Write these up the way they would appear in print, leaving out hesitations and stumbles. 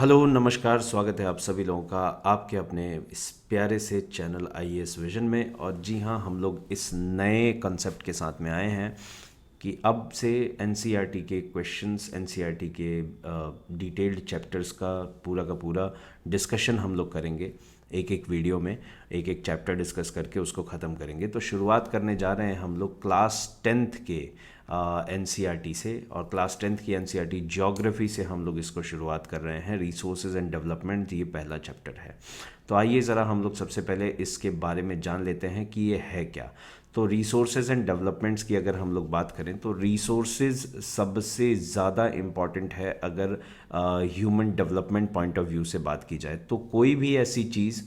Hello नमस्कार, स्वागत है आप सभी लोगों का आपके अपने इस प्यारे से चैनल आईएएस विजन में। और जी हाँ, हम लोग इस नए कंसेप्ट के साथ में आए हैं कि अब से एनसीईआरटी के क्वेश्चंस, एनसीईआरटी के डिटेल्ड चैप्टर्स का पूरा डिस्कशन हम लोग करेंगे। एक एक वीडियो में एक एक चैप्टर डिस्कस करके उसको ख़त्म करेंगे। तो शुरुआत करने जा रहे हैं हम लोग क्लास 10th के एनसीईआरटी से, और क्लास 10th की एनसीईआरटी ज्योग्राफी से हम लोग इसको शुरुआत कर रहे हैं। रिसोर्सेज एंड डेवलपमेंट ये पहला चैप्टर है। तो आइए ज़रा हम लोग सबसे पहले इसके बारे में जान लेते हैं कि ये है क्या। तो रिसोर्सेज एंड डेवलपमेंट्स की अगर हम लोग बात करें तो रिसोर्सेज सबसे ज़्यादा इम्पॉर्टेंट है अगर human development point of view से बात की जाए। तो कोई भी ऐसी चीज़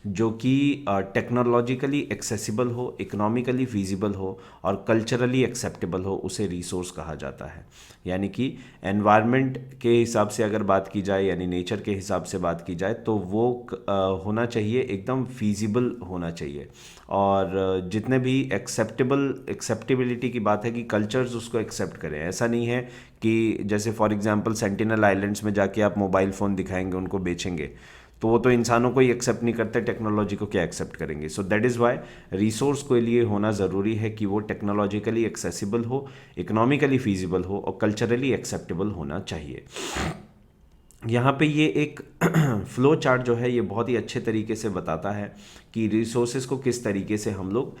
जो कि टेक्नोलॉजिकली एक्सेसिबल हो, इकोनॉमिकली फीजिबल हो और कल्चरली एक्सेप्टेबल हो, उसे रिसोर्स कहा जाता है। यानी कि एनवायरनमेंट के हिसाब से अगर बात की जाए, यानी नेचर के हिसाब से बात की जाए, तो वो होना चाहिए, एकदम फीजिबल होना चाहिए। और जितने भी एक्सेप्टेबिलिटी की बात है कि कल्चर्स उसको एक्सेप्ट करें। ऐसा नहीं है कि जैसे फॉर एग्जांपल सेंटिनल आइलैंड्स में जाके आप मोबाइल फ़ोन दिखाएंगे, उनको बेचेंगे, तो वो तो इंसानों को ही एक्सेप्ट नहीं करते, टेक्नोलॉजी को क्या एक्सेप्ट करेंगे। सो दैट इज़ वाई रिसोर्स के लिए होना ज़रूरी है कि वो टेक्नोलॉजिकली एक्सेसिबल हो, इकोनॉमिकली फीजिबल हो और कल्चरली एक्सेप्टेबल होना चाहिए। यहाँ पे ये एक फ्लो चार्ट जो है ये बहुत ही अच्छे तरीके से बताता है कि रिसोर्सेज को किस तरीके से हम लोग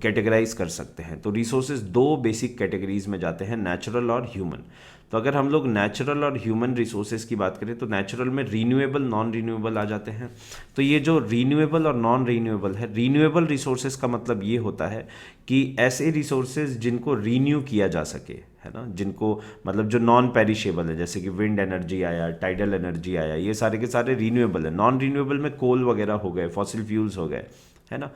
कैटेगराइज कर सकते हैं। तो रिसोर्सेज दो बेसिक कैटेगरीज में जाते हैं, नेचुरल और ह्यूमन। तो अगर हम लोग नेचुरल और ह्यूमन रिसोर्सेज की बात करें तो नेचुरल में रीन्यूएबल, नॉन रीन्यूएबल आ जाते हैं। तो ये जो रीन्यूएबल और नॉन रीन्यूएबल है, रीन्यूएबल रिसोर्सेज का मतलब ये होता है कि ऐसे रिसोर्सेज जिनको रीन्यू किया जा सके, है ना, जिनको मतलब जो नॉन पेरिशेबल है, जैसे कि विंड एनर्जी आया, टाइडल एनर्जी आया, ये सारे के सारे रीन्यूएबल है। नॉन रीन्यूएबल में कोल वगैरह हो गए, फॉसिल फ्यूल्स हो गए, है ना।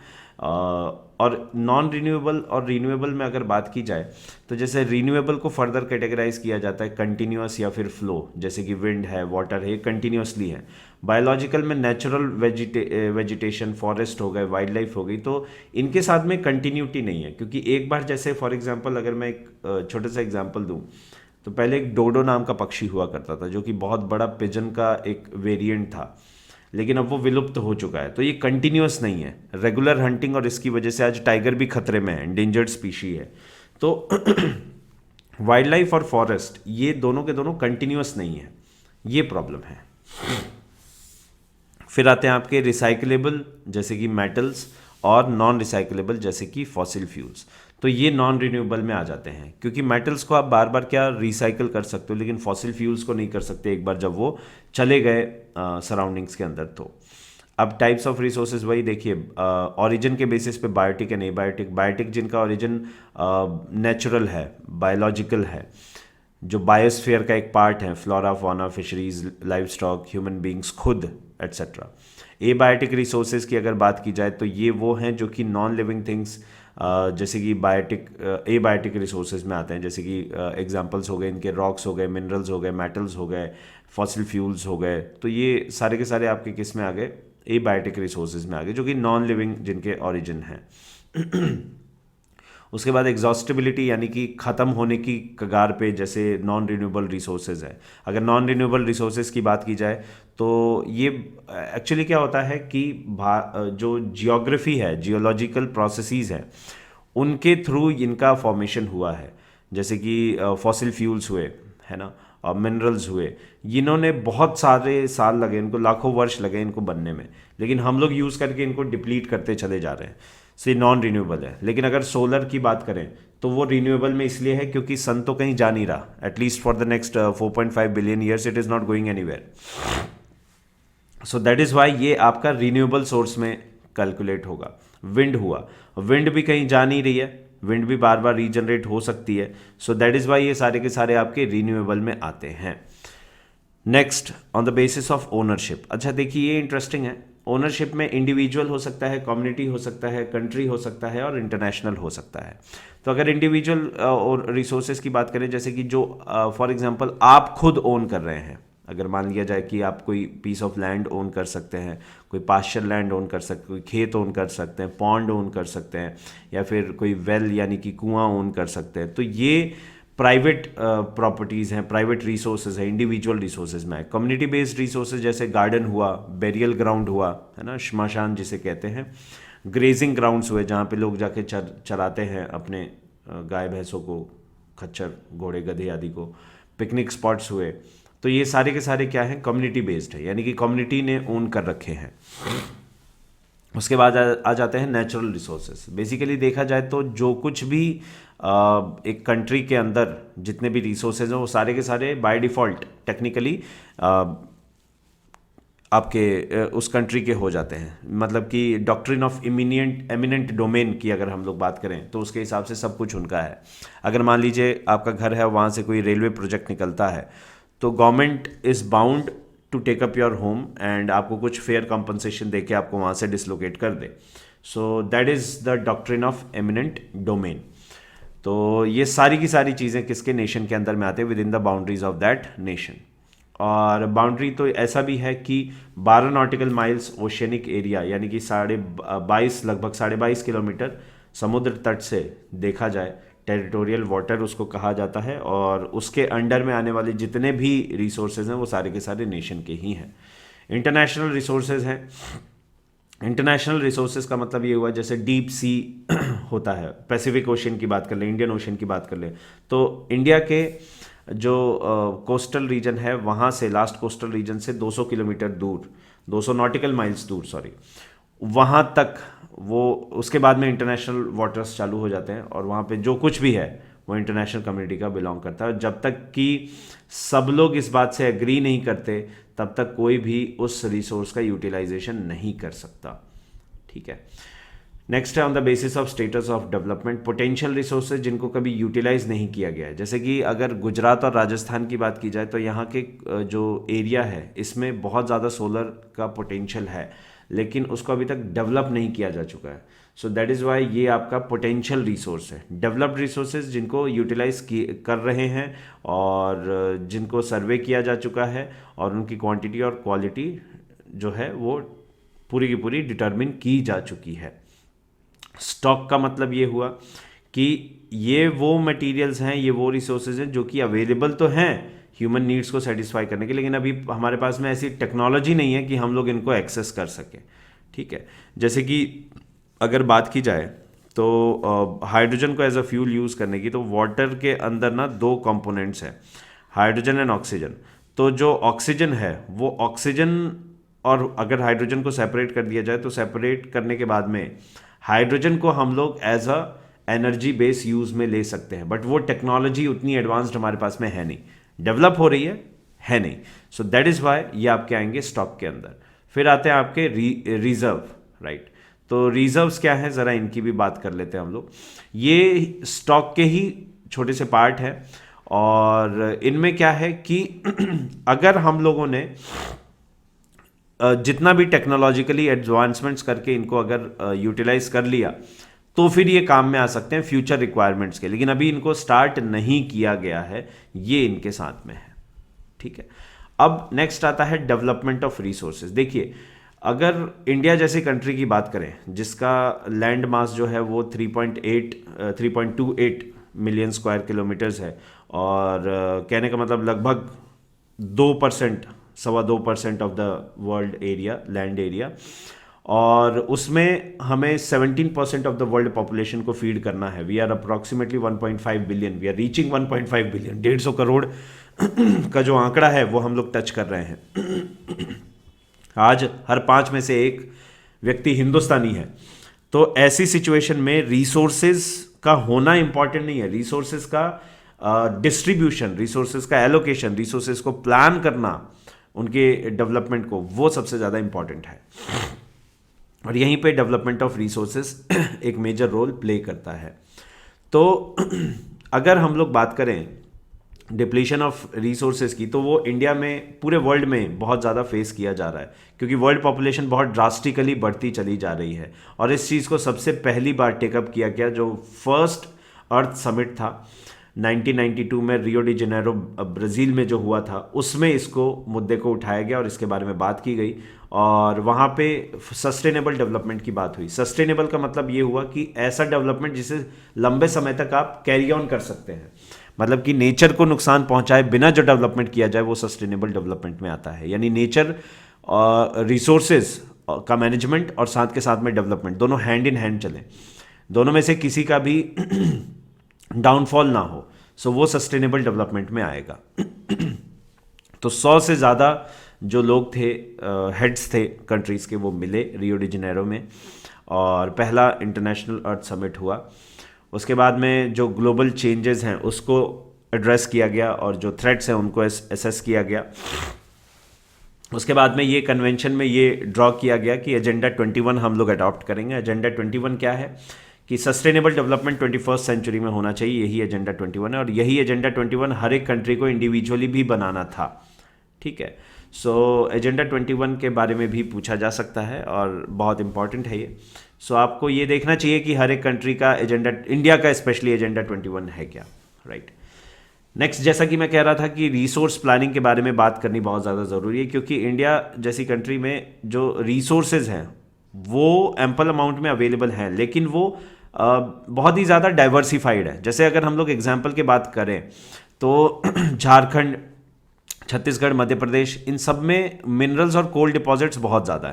और नॉन रीन्यूएबल और रीन्यूएबल में अगर बात की जाए तो जैसे रीन्यूएबल को फर्दर कैटेगराइज किया जाता है कंटिन्यूअस या फिर फ्लो, जैसे कि विंड है, वाटर है, ये कंटिन्यूअसली है। बायोलॉजिकल में नेचुरल वेजिटेशन, फॉरेस्ट हो गए, वाइल्ड लाइफ हो गई, तो इनके साथ में कंटिन्यूटी नहीं है। क्योंकि एक बार जैसे फॉर एग्जांपल अगर मैं एक छोटा सा एग्जांपल दूं, तो पहले एक डोडो नाम का पक्षी हुआ करता था जो कि बहुत बड़ा पिजन का एक वेरिएंट था, लेकिन अब वो विलुप्त हो चुका है। तो ये कंटिन्यूअस नहीं है, रेगुलर हंटिंग, और इसकी वजह से आज टाइगर भी खतरे में है, एंडेंजर्ड स्पीशी है। तो वाइल्ड लाइफ और फॉरेस्ट ये दोनों के दोनों कंटिन्यूअस नहीं है, ये प्रॉब्लम है। फिर आते हैं आपके रिसाइकलेबल जैसे कि मेटल्स, और नॉन रिसाइकलेबल जैसे कि फॉसिल फ्यूल्स। तो ये नॉन रिन्यूएबल में आ जाते हैं, क्योंकि मेटल्स को आप बार बार क्या रिसाइकल कर सकते हो, लेकिन फॉसिल फ्यूल्स को नहीं कर सकते एक बार जब वो चले गए सराउंडिंग्स के अंदर। तो अब टाइप्स ऑफ रिसोर्सेज वही देखिए, ओरिजिन के बेसिस पे बायोटिक एंड एबायोटिक। बायोटिक जिनका ओरिजिन नेचुरल है, बायोलॉजिकल है, जो बायोस्फीयर का एक पार्ट है, flora, fauna, fisheries, live stock, human beings खुद, एट्सेट्रा। एबायोटिक रिसोर्सेज की अगर बात की जाए तो ये वो हैं जो कि नॉन लिविंग थिंग्स जैसे कि बायोटिक, एबायोटिक रिसोर्सेज में आते हैं, जैसे कि एग्जांपल्स हो गए इनके, रॉक्स हो गए, मिनरल्स हो गए, मेटल्स हो गए, फॉसिल फ्यूल्स हो गए। तो ये सारे के सारे आपके किस में आ गए, एबायोटिक रिसोर्सेज में आ गए, जो कि नॉन लिविंग जिनके ओरिजिन हैं। उसके बाद एग्जॉस्टिबिलिटी, यानी कि ख़त्म होने की कगार पे, जैसे नॉन रिन्यूएबल रिसोर्सेज है। अगर नॉन रिन्यूएबल रिसोर्सेज की बात की जाए तो ये एक्चुअली क्या होता है कि जो जियोग्राफी है, जियोलॉजिकल प्रोसेसेस हैं, उनके थ्रू इनका फॉर्मेशन हुआ है। जैसे कि फॉसिल फ्यूल्स हुए, है ना, और मिनरल्स हुए, इन्होंने बहुत सारे साल लगे इनको, लाखों वर्ष लगे इनको बनने में, लेकिन हम लोग यूज़ करके इनको डिप्लीट करते चले जा रहे हैं। सो ये नॉन रिन्यूएबल है। लेकिन अगर सोलर की बात करें तो वो रिन्यूएबल में इसलिए है क्योंकि सन तो कहीं जा नहीं रहा, at least for the next 4.5 billion years it is not going anywhere. So that is why ये आपका रिन्यूएबल सोर्स में कैलकुलेट होगा। विंड हुआ, विंड भी कहीं जा नहीं रही है, विंड भी बार बार रीजनरेट हो सकती है। सो दैट इज़ वाई ये सारे के सारे आपके रिन्यूएबल में आते हैं। Next, on the basis of ownership. अच्छा देखिए, ये इंटरेस्टिंग है। ओनरशिप में इंडिविजुअल हो सकता है, कम्युनिटी हो सकता है, कंट्री हो सकता है और इंटरनेशनल हो सकता है। तो अगर इंडिविजुअल और रिसोर्सेज की बात करें, जैसे कि जो फॉर एग्जांपल आप खुद ओन कर रहे हैं, अगर मान लिया जाए कि आप कोई पीस ऑफ लैंड ओन कर सकते हैं, कोई पास्चर लैंड ओन कर सकते, कोई खेत ओन कर सकते हैं, पॉन्ड ओन कर सकते हैं, या फिर कोई वेल यानी कि कुआं ओन कर सकते हैं, तो ये प्राइवेट प्रॉपर्टीज़ हैं, प्राइवेट रिसोर्सेज है, इंडिविजुअल रिसोर्सेज में है। कम्युनिटी बेस्ड रिसोर्सेज जैसे गार्डन हुआ, बेरियल ग्राउंड हुआ, है ना, श्मशान जिसे कहते हैं, ग्रेजिंग ग्राउंड्स हुए जहाँ पे लोग जाके चराते हैं अपने गाय भैंसों को, खच्चर घोड़े गधे आदि को, पिकनिक स्पॉट्स हुए। तो ये सारे के सारे क्या हैं, कम्युनिटी बेस्ड है, यानी कि कम्युनिटी ने ओन कर रखे हैं। उसके बाद आ जाते हैं नेचुरल रिसोर्सेज। बेसिकली देखा जाए तो जो कुछ भी एक कंट्री के अंदर जितने भी रिसोर्सेज हैं वो सारे के सारे बाय डिफ़ॉल्ट टेक्निकली आपके उस कंट्री के हो जाते हैं। मतलब कि डॉक्ट्रिन ऑफ एमिनेंट डोमेन की अगर हम लोग बात करें तो उसके हिसाब से सब कुछ उनका है। अगर मान लीजिए आपका घर है, वहाँ से कोई रेलवे प्रोजेक्ट निकलता है, तो government is bound to take up your home and आपको कुछ फेयर कंपनसेशन दे के आपको वहाँ से डिसलोकेट कर दे। So that is the doctrine of eminent domain. तो ये सारी की सारी चीज़ें किसके नेशन के अंदर में आते हैं, with in the boundaries of that nation. और बाउंड्री तो ऐसा भी है कि 12 नॉटिकल माइल्स ओशियनिक एरिया, यानी कि लगभग 22.5 किलोमीटर समुद्र तट से देखा जाए, टेरिटोरियल वाटर उसको कहा जाता है। और उसके अंडर में आने वाले जितने भी रिसोर्सेज हैं वो सारे के सारे नेशन के ही हैं। इंटरनेशनल रिसोर्सेज हैं। इंटरनेशनल रिसोर्सेज का मतलब ये हुआ जैसे डीप सी होता है, पैसिफिक ओशन की बात कर लें, इंडियन ओशन की बात कर लें, तो इंडिया के जो कोस्टल रीजन है वहाँ से, लास्ट कोस्टल रीजन से 200 किलोमीटर दूर, 200 नॉटिकल माइल्स दूर सॉरी, वहाँ तक वो, उसके बाद में इंटरनेशनल वाटर्स चालू हो जाते हैं और वहाँ पे जो कुछ भी है वो इंटरनेशनल कम्युनिटी का बिलोंग करता है। जब तक कि सब लोग इस बात से एग्री नहीं करते तब तक कोई भी उस रिसोर्स का यूटिलाइजेशन नहीं कर सकता। ठीक है। नेक्स्ट है on the basis of status of development, potential resources जिनको कभी यूटिलाइज नहीं किया गया है। जैसे कि अगर गुजरात और राजस्थान की बात की जाए तो यहाँ के जो एरिया है इसमें बहुत ज़्यादा सोलर का पोटेंशियल है, लेकिन उसको अभी तक डेवलप नहीं किया जा चुका है। सो दैट इज़ वाई ये आपका पोटेंशियल रिसोर्स है। डेवलप्ड रिसोर्सेज जिनको यूटिलाइज कर रहे हैं और जिनको सर्वे किया जा चुका है और उनकी क्वांटिटी और क्वालिटी जो है वो पूरी की पूरी डिटर्मिन की जा चुकी है। स्टॉक का मतलब ये हुआ कि ये वो मटेरियल्स हैं, ये वो रिसोर्सेज हैं जो कि अवेलेबल तो हैं ह्यूमन नीड्स को सेटिस्फाई करने के, लेकिन अभी हमारे पास में ऐसी टेक्नोलॉजी नहीं है कि हम लोग इनको एक्सेस कर सकें। ठीक है। जैसे कि अगर बात की जाए तो हाइड्रोजन को एज अ फ्यूल यूज़ करने की, तो वाटर के अंदर ना 2 कंपोनेंट्स हैं, हाइड्रोजन एंड ऑक्सीजन। तो जो ऑक्सीजन है वो ऑक्सीजन और अगर हाइड्रोजन को सेपरेट कर दिया जाए तो सेपरेट करने के बाद में हाइड्रोजन को हम लोग as a energy base use में ले सकते हैं, बट वो टेक्नोलॉजी उतनी एडवांस्ड हमारे पास में है नहीं, डेवलप हो रही है नहीं। सो दैट इज़ वाई ये आपके आएंगे स्टॉक के अंदर। फिर आते हैं आपके रिजर्व, राइट। तो रिजर्व्स क्या है, ज़रा इनकी भी बात कर लेते हैं हम लोग। ये स्टॉक के ही छोटे से पार्ट है और इनमें क्या है कि अगर हम लोगों ने जितना भी टेक्नोलॉजिकली एडवांसमेंट्स करके इनको अगर यूटिलाइज कर लिया तो फिर ये काम में आ सकते हैं फ्यूचर रिक्वायरमेंट्स के, लेकिन अभी इनको स्टार्ट नहीं किया गया है, ये इनके साथ में है। ठीक है। अब नेक्स्ट आता है डेवलपमेंट ऑफ रिसोर्सेज। देखिए, अगर इंडिया जैसी कंट्री की बात करें जिसका लैंड मास जो है वो 3.28 मिलियन स्क्वायर किलोमीटर्स है और कहने का मतलब लगभग 2%, 2.25% of the world area, land area, और उसमें हमें 17% ऑफ द वर्ल्ड पॉपुलेशन को फीड करना है। We are approximately 1.5 billion, we are reaching 1.5 billion, 150 crore का जो आंकड़ा है वो हम लोग टच कर रहे हैं। आज हर 5 में से 1 व्यक्ति हिंदुस्तानी है। तो ऐसी सिचुएशन में रिसोर्सेज का होना इंपॉर्टेंट नहीं है, रिसोर्सेज का डिस्ट्रीब्यूशन, रिसोर्सेज का एलोकेशन, रिसोर्सेज को प्लान करना, उनके डेवलपमेंट को, वो सबसे ज़्यादा इंपॉर्टेंट है। और यहीं पे डेवलपमेंट ऑफ रिसोर्सेज एक मेजर रोल प्ले करता है। तो अगर हम लोग बात करें डिप्लीशन ऑफ रिसोर्सेज की, तो वो इंडिया में, पूरे वर्ल्ड में बहुत ज़्यादा फेस किया जा रहा है, क्योंकि वर्ल्ड पॉपुलेशन बहुत ड्रास्टिकली बढ़ती चली जा रही है। और इस चीज़ को सबसे पहली बार टेकअप किया गया जो फर्स्ट अर्थ समिट था 1992 में रियो डी जेनेरो ब्राज़ील में जो हुआ था, उसमें इसको मुद्दे को उठाया गया और इसके बारे में बात की गई और वहाँ पे सस्टेनेबल डेवलपमेंट की बात हुई। सस्टेनेबल का मतलब ये हुआ कि ऐसा डेवलपमेंट जिसे लंबे समय तक आप कैरी ऑन कर सकते हैं। मतलब कि नेचर को नुकसान पहुंचाए बिना जो डेवलपमेंट किया जाए वो सस्टेनेबल डेवलपमेंट में आता है। यानी नेचर रिसोर्सेज का मैनेजमेंट और साथ के साथ में डेवलपमेंट दोनों हैंड इन हैंड चलें, दोनों में से किसी का भी डाउनफॉल ना हो, सो वो सस्टेनेबल डेवलपमेंट में आएगा। तो 100 से ज़्यादा जो लोग थे, हेड्स थे कंट्रीज़ के, वो मिले रियो डी जेनेरो में और पहला इंटरनेशनल अर्थ समिट हुआ। उसके बाद में जो ग्लोबल चेंजेस हैं उसको एड्रेस किया गया और जो थ्रेट्स हैं उनको एसेस किया गया। उसके बाद में ये कन्वेंशन में ये ड्रॉ किया गया कि एजेंडा 21 हम लोग अडॉप्ट करेंगे। एजेंडा 21 क्या है कि सस्टेनेबल डेवलपमेंट 21st सेंचुरी में होना चाहिए, यही एजेंडा 21 है। और यही एजेंडा 21 हर एक कंट्री को इंडिविजुअली भी बनाना था, ठीक है। सो एजेंडा 21 के बारे में भी पूछा जा सकता है और बहुत इंपॉर्टेंट है ये। सो आपको ये देखना चाहिए कि हर एक कंट्री का एजेंडा, इंडिया का स्पेशली एजेंडा 21 है क्या, राइट। नेक्स्ट, जैसा कि मैं कह रहा था कि रिसोर्स प्लानिंग के बारे में बात करनी बहुत ज़्यादा ज़रूरी है, क्योंकि इंडिया जैसी कंट्री में जो रिसोर्सेज हैं वो एम्पल अमाउंट में अवेलेबल हैं, लेकिन वो बहुत ही ज़्यादा डाइवर्सिफाइड है। जैसे अगर हम लोग एग्जाम्पल की बात करें तो झारखंड, छत्तीसगढ़, मध्य प्रदेश, इन सब में मिनरल्स और कोल डिपॉजिट्स बहुत ज़्यादा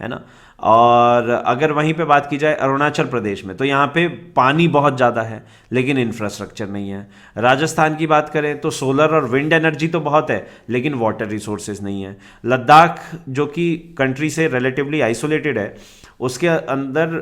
है ना। और अगर वहीं पे बात की जाए अरुणाचल प्रदेश में, तो यहाँ पे पानी बहुत ज़्यादा है लेकिन इंफ्रास्ट्रक्चर नहीं है। राजस्थान की बात करें तो सोलर और विंड एनर्जी तो बहुत है लेकिन वाटर रिसोर्सेज नहीं है। लद्दाख जो कि कंट्री से रिलेटिवली आइसोलेटेड है, उसके अंदर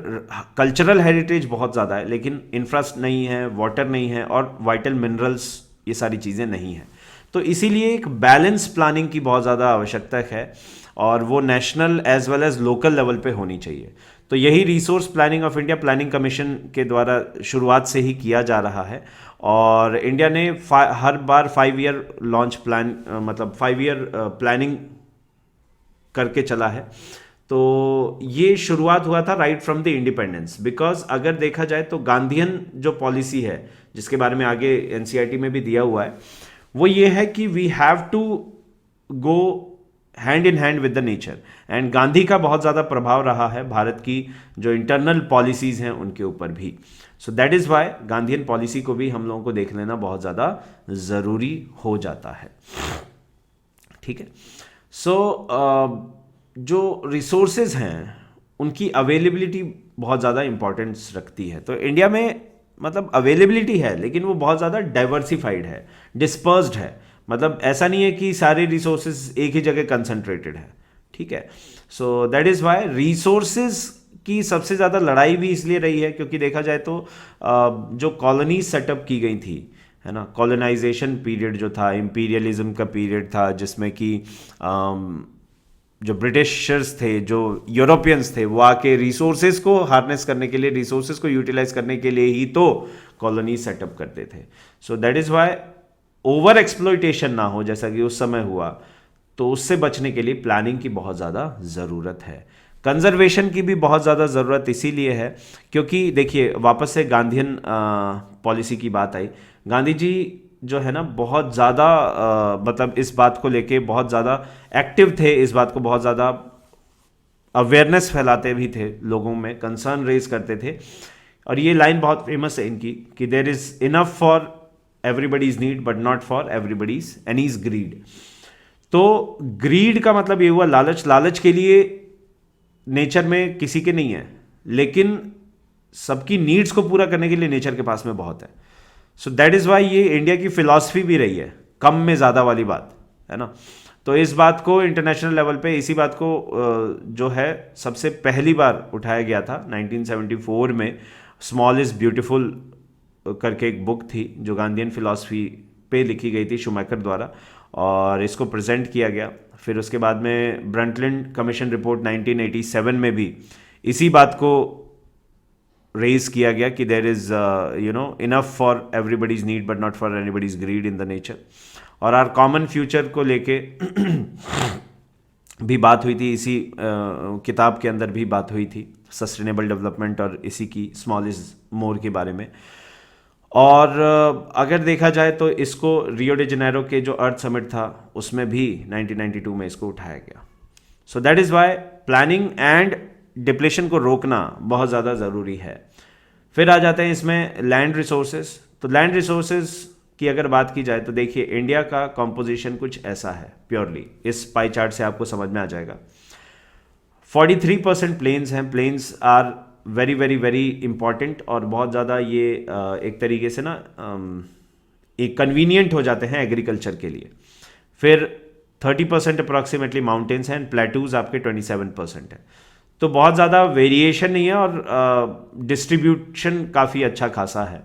कल्चरल हेरिटेज बहुत ज़्यादा है लेकिन इंफ्रास्ट्रक्चर नहीं है, वाटर नहीं है और वाइटल मिनरल्स, ये सारी चीज़ें नहीं हैं। तो इसीलिए एक बैलेंस प्लानिंग की बहुत ज़्यादा आवश्यकता है और वो national as well as local level पे होनी चाहिए। तो यही resource planning of India planning commission के द्वारा शुरुआत से ही किया जा रहा है और इंडिया ने हर बार 5 ईयर लॉन्च प्लान, मतलब 5 ईयर प्लानिंग करके चला है। तो ये शुरुआत हुआ था right from the independence, because अगर देखा जाए तो गांधीयन जो पॉलिसी है, जिसके बारे में आगे एनसीईआरटी में भी दिया हुआ है, वो ये है कि we have to go hand in hand with the nature. And Gandhi का बहुत ज़्यादा प्रभाव रहा है भारत की जो इंटरनल पॉलिसीज़ हैं उनके ऊपर भी। सो that is why Gandhian policy को भी हम लोगों को देख लेना बहुत ज़्यादा ज़रूरी हो जाता है, ठीक है। सो जो रिसोर्सेज हैं उनकी अवेलेबिलिटी बहुत ज़्यादा इंपॉर्टेंस रखती है। तो इंडिया में मतलब अवेलेबिलिटी है लेकिन वो बहुत ज़्यादा डाइवर्सिफाइड है, डिस्पर्स्ड है। मतलब ऐसा नहीं है कि सारे रिसोर्सेज एक ही जगह कंसंट्रेटेड है, ठीक है। सो दैट इज़ वाई रिसोर्सेज की सबसे ज़्यादा लड़ाई भी इसलिए रही है क्योंकि देखा जाए तो जो कॉलोनी सेटअप की गई थी, है ना, कॉलोनाइजेशन पीरियड जो था, इम्पीरियलिज्म का पीरियड था, जिसमें कि जो ब्रिटिशर्स थे, जो यूरोपियंस थे, वो आके रिसोर्सेज को हार्नेस करने के लिए, रिसोर्सेज को यूटिलाइज करने के लिए ही तो कॉलोनी सेटअप करते थे। सो that is why over exploitation ना हो जैसा कि उस समय हुआ, तो उससे बचने के लिए प्लानिंग की बहुत ज़्यादा ज़रूरत है। कंजर्वेशन की भी बहुत ज़्यादा ज़रूरत इसीलिए है क्योंकि देखिए वापस से गांधीयन पॉलिसी की बात आई। गांधी जी जो है ना बहुत ज़्यादा मतलब इस बात को लेके बहुत ज़्यादा एक्टिव थे, इस बात को बहुत ज़्यादा अवेयरनेस फैलाते भी थे, लोगों में कंसर्न रेज करते थे। और ये लाइन बहुत फेमस है इनकी कि there is enough for everybody's need but not for everybody's any's greed. तो ग्रीड का मतलब ये हुआ लालच। लालच के लिए नेचर में किसी के नहीं है, लेकिन सबकी नीड्स को पूरा करने के लिए नेचर के पास में बहुत है। सो दैट इज़ वाई ये इंडिया की फिलॉसफी भी रही है, कम में ज़्यादा वाली बात, है ना। तो इस बात को इंटरनेशनल लेवल पे, इसी बात को जो है सबसे पहली बार उठाया गया था 1974 में। स्मॉल इज़ ब्यूटीफुल करके एक बुक थी जो गांधीयन फिलॉसफी पे लिखी गई थी शुमैकर द्वारा, और इसको प्रेजेंट किया गया। फिर उसके बाद में ब्रंटलैंड कमीशन रिपोर्ट 1987 में भी इसी बात को रेज किया गया कि there is enough for everybody's need but not for anybody's greed in the nature. और आर कॉमन फ्यूचर को लेके भी बात हुई थी, इसी किताब के अंदर भी बात हुई थी, सस्टेनेबल डेवलपमेंट और इसी की स्मॉल इज़ मोर के बारे में। और अगर देखा जाए तो इसको रियो डी जेनेरो के जो अर्थ समिट था उसमें भी 1992 में इसको उठाया गया। सो that is why planning and depletion को रोकना बहुत ज़्यादा ज़रूरी है। फिर आ जाते हैं इसमें लैंड रिसोर्सेज। तो लैंड रिसोर्सेज की अगर बात की जाए तो देखिए इंडिया का कॉम्पोजिशन कुछ ऐसा है, प्योरली इस पाई चार्ट से आपको समझ में आ जाएगा। 43% प्लेन्स हैं। Plains are very very very important और बहुत ज़्यादा ये एक तरीके से ना एक कन्वीनियंट हो जाते हैं एग्रीकल्चर के लिए। फिर 30% अप्रॉक्सीमेटली माउंटेन्स हैं एंड प्लेटूज आपके 27% है। तो बहुत ज़्यादा वेरिएशन नहीं है और डिस्ट्रीब्यूशन काफ़ी अच्छा खासा है।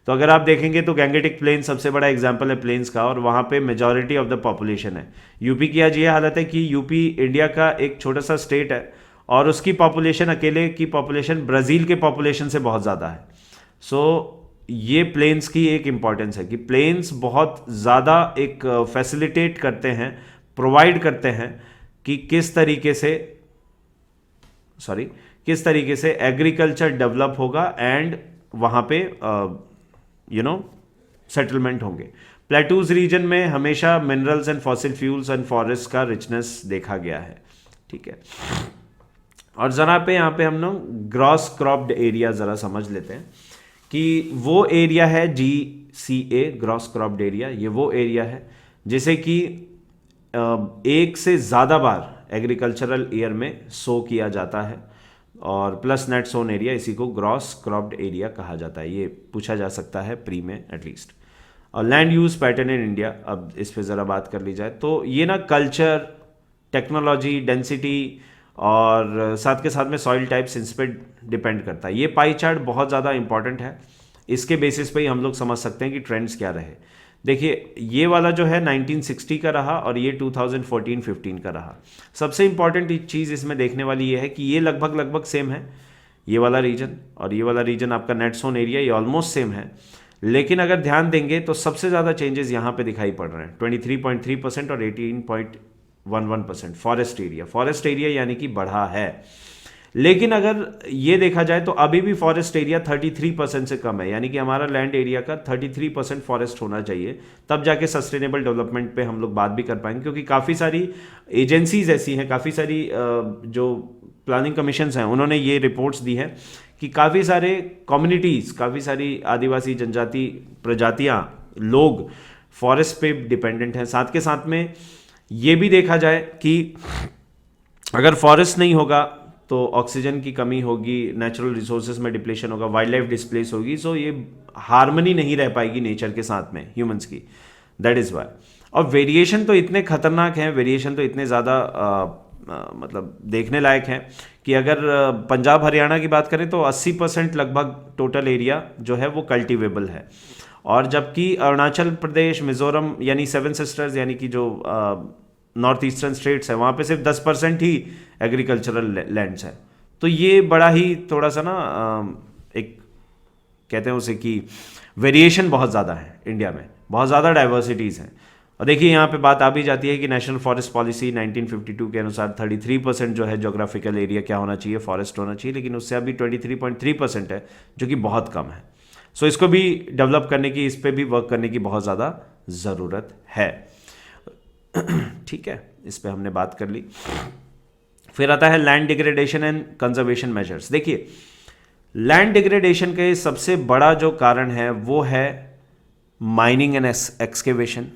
तो अगर आप देखेंगे तो गैंगेटिक प्लेन सबसे बड़ा एग्जांपल है प्लेन्स का, और वहाँ पे मेजॉरिटी ऑफ द पॉपुलेशन है। यूपी की आज ये हालत है कि यूपी इंडिया का एक छोटा सा स्टेट है और उसकी पॉपुलेशन, अकेले की पॉपुलेशन ब्राज़ील के पॉपुलेशन से बहुत ज़्यादा है। सो ये प्लेन्स की एक इम्पॉर्टेंस है कि प्लेन्स बहुत ज़्यादा एक फैसिलिटेट करते हैं, प्रोवाइड करते हैं कि किस तरीके से एग्रीकल्चर डेवलप होगा एंड वहाँ पे सेटलमेंट होंगे। प्लेटूज रीजन में हमेशा minerals and fossil fuels and forest का रिचनेस देखा गया है, ठीक है। और ज़रा पे यहाँ पे हम लोग ग्रॉस क्रॉप्ड एरिया ज़रा समझ लेते हैं कि वो एरिया है GCA, ग्रॉस क्रॉप्ड एरिया। ये वो एरिया है जिसे कि एक से ज़्यादा बार एग्रीकल्चरल ईयर में सो किया जाता है, और प्लस नेट सोन एरिया, इसी को ग्रॉस क्रॉप्ड एरिया कहा जाता है। ये पूछा जा सकता है प्री में एटलीस्ट। और land use pattern in India, अब इस पे ज़रा बात कर ली जाए तो ये ना कल्चर, टेक्नोलॉजी, डेंसिटी और साथ के साथ में सॉइल टाइप्स, इन पे डिपेंड करता है। ये पाई चार्ट बहुत ज़्यादा इंपॉर्टेंट है, इसके बेसिस पे ही हम लोग समझ सकते हैं कि ट्रेंड्स क्या रहे। देखिए ये वाला जो है 1960 का रहा और ये 2014-15 का रहा। सबसे इंपॉर्टेंट चीज़ इसमें देखने वाली ये है कि ये लगभग सेम है, ये वाला रीजन और ये वाला रीजन आपका नेट सोन एरिया, ये ऑलमोस्ट सेम है। लेकिन अगर ध्यान देंगे तो सबसे ज़्यादा चेंजेस यहाँ पे दिखाई पड़ रहे हैं, 23.3% और 18.11% फॉरेस्ट एरिया यानी कि बढ़ा है। लेकिन अगर ये देखा जाए तो अभी भी फॉरेस्ट एरिया 33% से कम है, यानी कि हमारा लैंड एरिया का 33% फॉरेस्ट होना चाहिए, तब जाके सस्टेनेबल डेवलपमेंट पे हम लोग बात भी कर पाएंगे। क्योंकि काफ़ी सारी एजेंसीज ऐसी हैं, काफ़ी सारी जो प्लानिंग कमीशंस हैं, उन्होंने ये रिपोर्ट्स दी हैं कि काफ़ी सारे कम्युनिटीज़, काफ़ी सारी आदिवासी जनजाति प्रजातियाँ, लोग फॉरेस्ट पे डिपेंडेंट हैं। साथ के साथ में ये भी देखा जाए कि अगर फॉरेस्ट नहीं होगा तो ऑक्सीजन की कमी होगी, नेचुरल रिसोर्सेज में डिप्लेशन होगा, वाइल्ड लाइफ डिस्प्लेस होगी। सो ये हार्मनी नहीं रह पाएगी नेचर के साथ में ह्यूमंस की, दैट इज़ वाई। और वेरिएशन तो इतने खतरनाक हैं, वेरिएशन तो इतने ज़्यादा मतलब देखने लायक हैं कि अगर पंजाब हरियाणा की बात करें तो 80% लगभग टोटल एरिया जो है वो कल्टिवेबल है, और जबकि अरुणाचल प्रदेश, मिजोरम यानी 7 सिस्टर्स यानी कि जो नॉर्थ ईस्टर्न स्टेट्स है, वहाँ पे सिर्फ 10% ही एग्रीकल्चरल लैंड्स है। तो ये बड़ा ही थोड़ा सा ना एक कहते हैं उसे कि वेरिएशन बहुत ज़्यादा है इंडिया में, बहुत ज़्यादा डाइवर्सिटीज़ हैं। और देखिए यहाँ पे बात आ भी जाती है कि नेशनल फॉरेस्ट पॉलिसी 1952 के अनुसार 33% जो है जोग्राफिकल एरिया क्या होना चाहिए, फॉरेस्ट होना चाहिए, लेकिन उससे अभी 23.3% है, जो कि बहुत कम है। सो इसको भी डेवलप करने की, इस पर भी वर्क करने की बहुत ज़्यादा ज़रूरत है। ठीक है, इस पे हमने बात कर ली। फिर आता है land degradation and conservation measures. देखिए लैंड डिग्रेडेशन के सबसे बड़ा जो कारण है वो है माइनिंग एंड एक्सकेवेशन।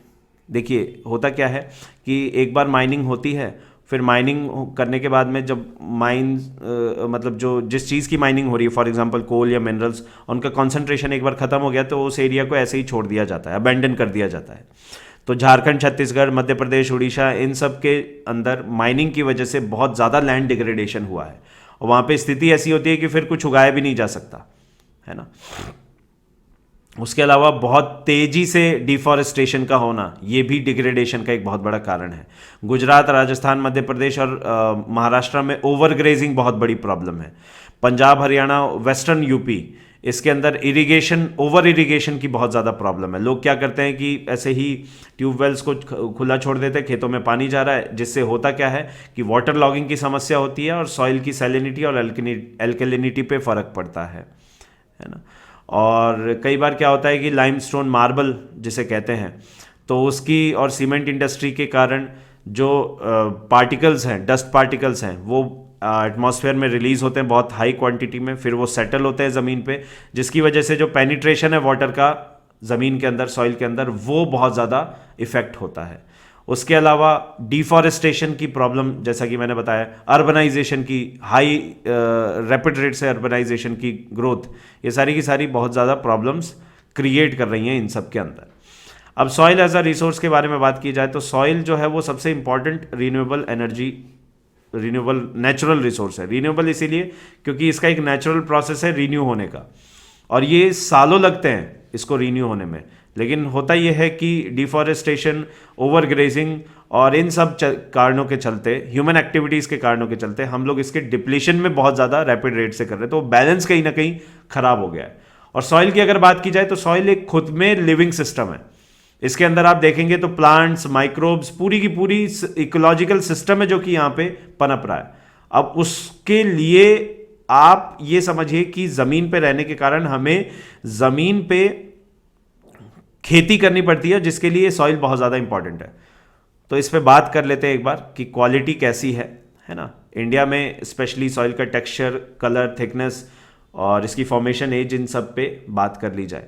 देखिए होता क्या है कि एक बार माइनिंग होती है, फिर माइनिंग करने के बाद में जब मतलब जो जिस चीज़ की माइनिंग हो रही है, फॉर एग्जांपल कोल या मिनरल्स, उनका कॉन्सेंट्रेशन एक बार ख़त्म हो गया तो उस एरिया को ऐसे ही छोड़ दिया जाता है, अबैंडन कर दिया जाता है। तो झारखंड, छत्तीसगढ़, मध्य प्रदेश, उड़ीसा, इन सब के अंदर माइनिंग की वजह से बहुत ज़्यादा लैंड डिग्रेडेशन हुआ है, और वहाँ पे स्थिति ऐसी होती है कि फिर कुछ उगाया भी नहीं जा सकता है ना। उसके अलावा बहुत तेज़ी से डिफॉरेस्टेशन का होना, ये भी डिग्रेडेशन का एक बहुत बड़ा कारण है। गुजरात, राजस्थान, मध्य प्रदेश और महाराष्ट्र में ओवर ग्रेजिंग बहुत बड़ी प्रॉब्लम है। पंजाब, हरियाणा, वेस्टर्न यूपी, इसके अंदर इरिगेशन, ओवर इरिगेशन की बहुत ज़्यादा प्रॉब्लम है। लोग क्या करते हैं कि ऐसे ही ट्यूबवेल्स को खुला छोड़ देते हैं, खेतों में पानी जा रहा है, जिससे होता क्या है कि वाटर लॉगिंग की समस्या होती है और सॉइल की सैलिनिटी और एल्कलिनिटी पे फ़र्क पड़ता है ना। और कई बार क्या होता है कि लाइमस्टोन मार्बल जिसे कहते हैं, तो उसकी और सीमेंट इंडस्ट्री के कारण जो पार्टिकल्स हैं, डस्ट पार्टिकल्स हैं, वो एटमॉस्फेयर में रिलीज़ होते हैं बहुत हाई क्वांटिटी में, फिर वो सेटल होते हैं ज़मीन पे, जिसकी वजह से जो पेनिट्रेशन है वाटर का ज़मीन के अंदर, सॉइल के अंदर, वो बहुत ज़्यादा इफ़ेक्ट होता है। उसके अलावा डिफॉरेस्टेशन की प्रॉब्लम, जैसा कि मैंने बताया, अर्बनाइजेशन की हाई रैपिड रेट से अर्बनाइजेशन की ग्रोथ, ये सारी की सारी बहुत ज़्यादा प्रॉब्लम्स क्रिएट कर रही हैं इन सब के अंदर। अब सॉइल एज अ रिसोर्स के बारे में बात की जाए तो सॉइल जो है वो सबसे important renewable energy, renewable natural resource है। रिन्यूएबल इसीलिए क्योंकि इसका एक नेचुरल प्रोसेस है रीन्यू होने का, और ये सालों लगते हैं इसको रीन्यू होने में। लेकिन होता यह है कि डिफॉरेस्टेशन, ओवर ग्रेजिंग और इन सब कारणों के चलते, ह्यूमन एक्टिविटीज़ के कारणों के चलते हम लोग इसके डिप्लीशन में बहुत ज़्यादा रैपिड रेट से कर रहे हैं, तो बैलेंस कहीं ना कहीं खराब हो गया है। और सॉइल की अगर बात की जाए तो सॉइल एक खुद में लिविंग सिस्टम है। इसके अंदर आप देखेंगे तो प्लांट्स, माइक्रोब्स, पूरी की पूरी इकोलॉजिकल सिस्टम है जो कि यहाँ पे पनप रहा है। अब उसके लिए आप ये समझिए कि ज़मीन पे रहने के कारण हमें ज़मीन पे खेती करनी पड़ती है, जिसके लिए सॉइल बहुत ज़्यादा इंपॉर्टेंट है। तो इस पे बात कर लेते हैं एक बार कि क्वालिटी कैसी है ना। इंडिया में स्पेशली सॉइल का टेक्सचर, कलर, थिकनेस और इसकी फॉर्मेशन एज, इन सब पे बात कर ली जाए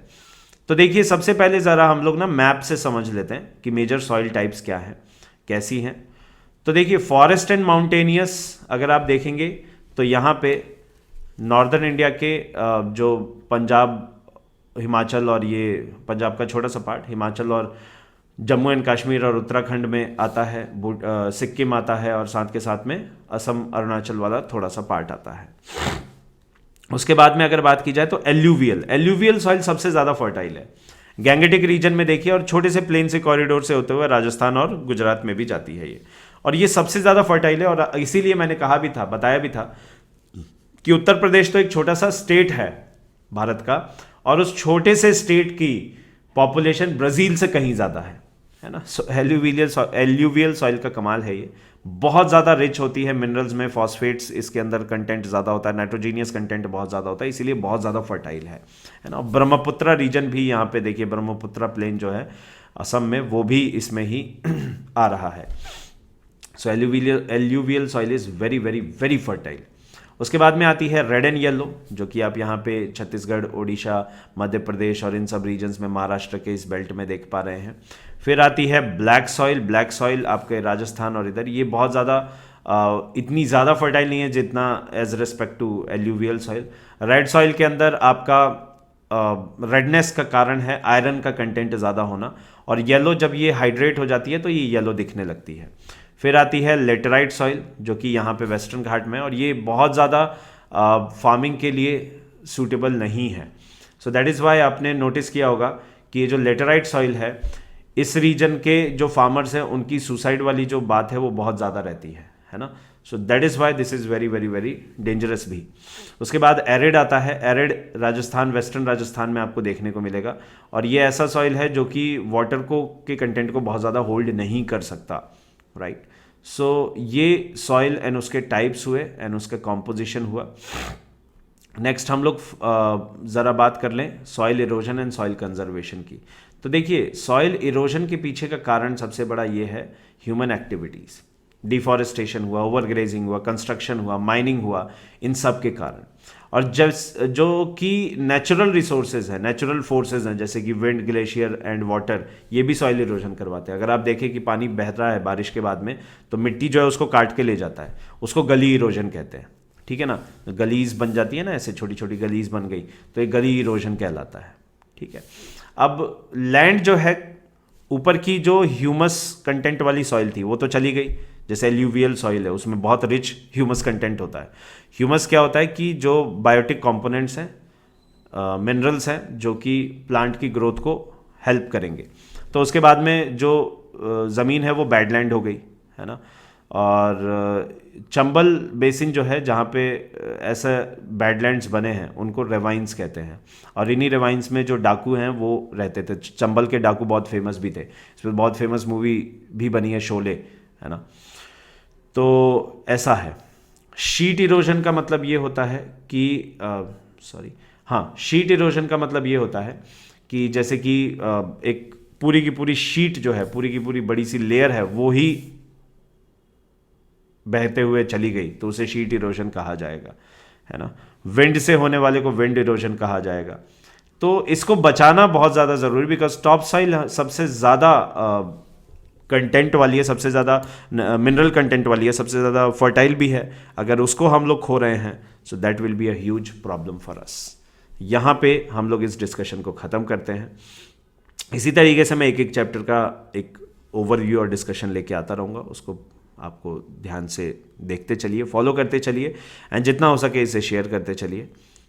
तो देखिए सबसे पहले ज़रा हम लोग ना मैप से समझ लेते हैं कि मेजर सॉइल टाइप्स क्या हैं, कैसी हैं। तो देखिए फॉरेस्ट एंड माउंटेनियस अगर आप देखेंगे तो यहाँ पे नॉर्दर्न इंडिया के जो पंजाब, हिमाचल, और ये पंजाब का छोटा सा पार्ट, हिमाचल और जम्मू एंड कश्मीर और उत्तराखंड में आता है, सिक्किम आता है, और साथ के साथ में असम, अरुणाचल वाला थोड़ा सा पार्ट आता है। उसके बाद में अगर बात की जाए तो एल्यूवियल सॉइल सबसे ज़्यादा फर्टाइल है। गैंगेटिक रीजन में देखिए, और छोटे से प्लेन से कॉरिडोर से होते हुए राजस्थान और गुजरात में भी जाती है ये, और ये सबसे ज़्यादा फर्टाइल है। और इसीलिए मैंने कहा भी था, बताया भी था कि उत्तर प्रदेश तो एक छोटा सा स्टेट है भारत का, और उस छोटे से स्टेट की पॉपुलेशन ब्राज़ील से कहीं ज़्यादा है ना। एल्यूवियल सॉइल का कमाल है ये, बहुत ज़्यादा रिच होती है मिनरल्स में, फॉस्फेट्स इसके अंदर कंटेंट ज़्यादा होता है, नाइट्रोजीनियस कंटेंट बहुत ज़्यादा होता है, इसीलिए बहुत ज़्यादा फर्टाइल है ना। ब्रह्मपुत्रा रीजन भी यहाँ पे देखिए, ब्रह्मपुत्रा प्लेन जो है असम में, वो भी इसमें ही आ रहा है। So alluvial soil is very very very fertile. उसके बाद में आती है रेड एंड येलो, जो कि आप यहाँ पे छत्तीसगढ़, ओडिशा, मध्य प्रदेश और इन सब रीजन्स में, महाराष्ट्र के इस बेल्ट में देख पा रहे हैं। फिर आती है ब्लैक सॉइल आपके राजस्थान और इधर, ये बहुत ज़्यादा इतनी ज़्यादा फर्टाइल नहीं है जितना as respect to alluvial soil. Red soil के अंदर आपका रेडनेस का कारण है आयरन का कंटेंट ज़्यादा होना, और येलो जब ये हाइड्रेट हो जाती है तो ये येलो दिखने लगती है। फिर आती है लेटराइट सॉइल, जो कि यहाँ पे वेस्टर्न घाट में, और ये बहुत ज़्यादा फार्मिंग के लिए सूटेबल नहीं है। सो दैट इज़ वाई आपने नोटिस किया होगा कि ये जो लेटराइट सॉइल है, इस रीजन के जो फार्मर्स हैं उनकी सुसाइड वाली जो बात है वो बहुत ज़्यादा रहती है ना। सो that is why this is very very very dangerous भी। उसके बाद एरिड आता है। एरिड राजस्थान, वेस्टर्न राजस्थान में आपको देखने को मिलेगा, और ये ऐसा सॉइल है जो कि वाटर को के कंटेंट को बहुत ज़्यादा होल्ड नहीं कर सकता, राइट। सो ये सॉइल एंड उसके टाइप्स हुए एंड उसका कॉम्पोजिशन हुआ। नेक्स्ट हम लोग ज़रा बात कर लें soil erosion and soil conservation की। तो देखिए सॉइल इरोजन के पीछे का कारण सबसे बड़ा ये है ह्यूमन एक्टिविटीज़, डिफॉरेस्टेशन हुआ, ओवरग्रेजिंग हुआ, कंस्ट्रक्शन हुआ, माइनिंग हुआ, इन सब के कारण। और जब जो कि नेचुरल रिसोर्सेज हैं, नेचुरल फोर्सेज हैं, जैसे कि विंड, ग्लेशियर एंड वाटर, ये भी सॉइल इरोजन करवाते हैं। अगर आप देखें कि पानी बह रहा है बारिश के बाद में, तो मिट्टी जो है उसको काट के ले जाता है, उसको गली इरोजन कहते हैं, ठीक है ना। गलीज बन जाती है ना, ऐसे छोटी छोटी गलीज बन गई, तो ये गली इरोजन कहलाता है, ठीक है। अब लैंड जो है, ऊपर की जो ह्यूमस कंटेंट वाली सॉइल थी वो तो चली गई, जैसे एल्यूवियल सॉइल है उसमें बहुत रिच ह्यूमस कंटेंट होता है। ह्यूमस क्या होता है कि जो बायोटिक कंपोनेंट्स हैं, मिनरल्स हैं, जो कि प्लांट की ग्रोथ को हेल्प करेंगे। तो उसके बाद में जो ज़मीन है वो बैडलैंड हो गई, है ना। और चंबल बेसिन जो है, जहाँ पे ऐसे बैडलैंड्स बने हैं, उनको रेवाइंस कहते हैं। और इन्हीं रेवाइंस में जो डाकू हैं वो रहते थे। चंबल के डाकू बहुत फेमस भी थे, इसमें बहुत फेमस मूवी भी बनी है, शोले, है ना। तो ऐसा है। शीट इरोजन का मतलब ये होता है कि शीट इरोजन का मतलब ये होता है कि जैसे कि एक पूरी की पूरी शीट जो है, पूरी की पूरी बड़ी सी लेयर है, वो ही बहते हुए चली गई, तो उसे शीट इरोजन कहा जाएगा, है ना। विंड से होने वाले को विंड इरोजन कहा जाएगा। तो इसको बचाना बहुत ज़्यादा ज़रूरी, बिकॉज टॉप सॉइल सबसे ज़्यादा कंटेंट वाली है, सबसे ज़्यादा मिनरल कंटेंट वाली है, सबसे ज़्यादा फर्टाइल भी है। अगर उसको हम लोग खो रहे हैं so that will be a huge problem for us. यहाँ पे हम लोग इस डिस्कशन को ख़त्म करते हैं। इसी तरीके से मैं एक एक चैप्टर का एक ओवरव्यू और डिस्कशन लेके आता रहूँगा, उसको आपको ध्यान से देखते चलिए, फॉलो करते चलिए, एंड जितना हो सके इसे शेयर करते चलिए।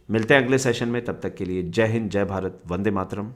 मिलते हैं अगले सेशन में, तब तक के लिए जय हिंद, जय भारत, वंदे मातरम।